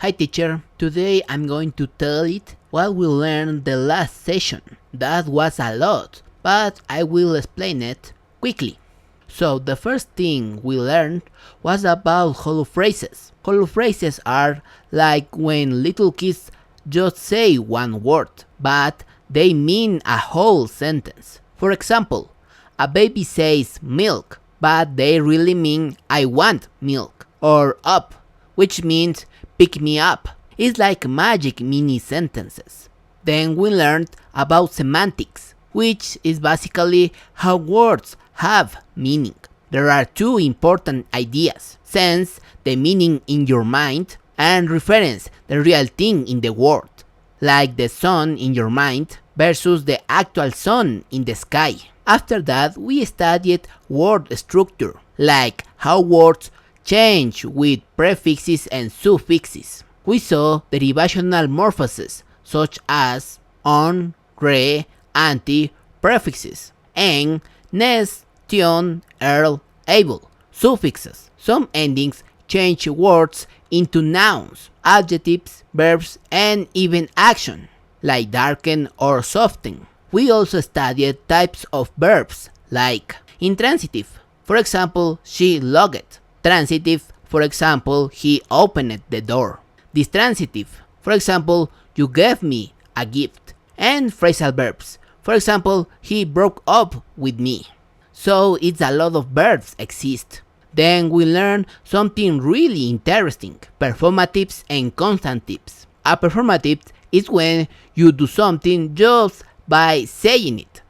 Hi teacher, today I'm going to tell it what we learned the last session. That was a lot, but I will explain it quickly. So the first thing we learned was about hollow phrases. Hollow phrases are like when little kids just say one word, but they mean a whole sentence. For example, a baby says milk, but they really mean I want milk. Or up, which means pick me up. It's like magic mini sentences. Then we learned about semantics, which is basically how words have meaning. There are two important ideas: sense, the meaning in your mind, and reference, the real thing in the world. Like the sun in your mind versus the actual sun in the sky. After that, we studied word structure, like how words change with prefixes and suffixes. We saw derivational morphosis, such as on, re, anti, prefixes, and nest, tion, earl, able, suffixes. Some endings change words into nouns, adjectives, verbs, and even action, like darken or soften. We also studied types of verbs, like intransitive, for example, she locked; transitive, for example, he opened the door; distransitive, for example, you gave me a gift; and phrasal verbs, for example, he broke up with me. So it's a lot of verbs exist. Then we learn something really interesting: performatives and constanttives. A performative is when you do something just by saying it,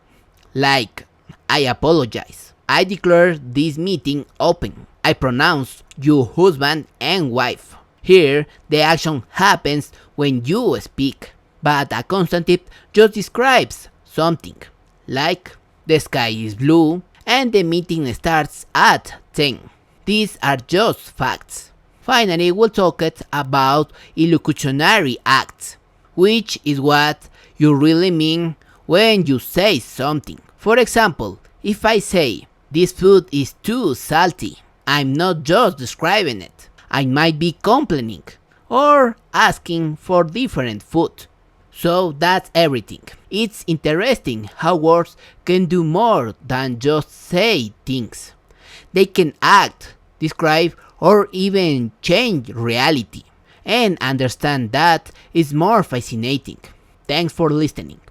like I apologize, I declare this meeting open, I pronounce you husband and wife. Here, the action happens when you speak, but a constantive just describes something, like the sky is blue and the meeting starts at 10. These are just facts. Finally, we'll talk about illocutionary acts, which is what you really mean when you say something. For example, if I say, this food is too salty, I'm not just describing it. I might be complaining or asking for different food. So that's everything. It's interesting how words can do more than just say things. They can act, describe, or even change reality. And understand that is more fascinating. Thanks for listening.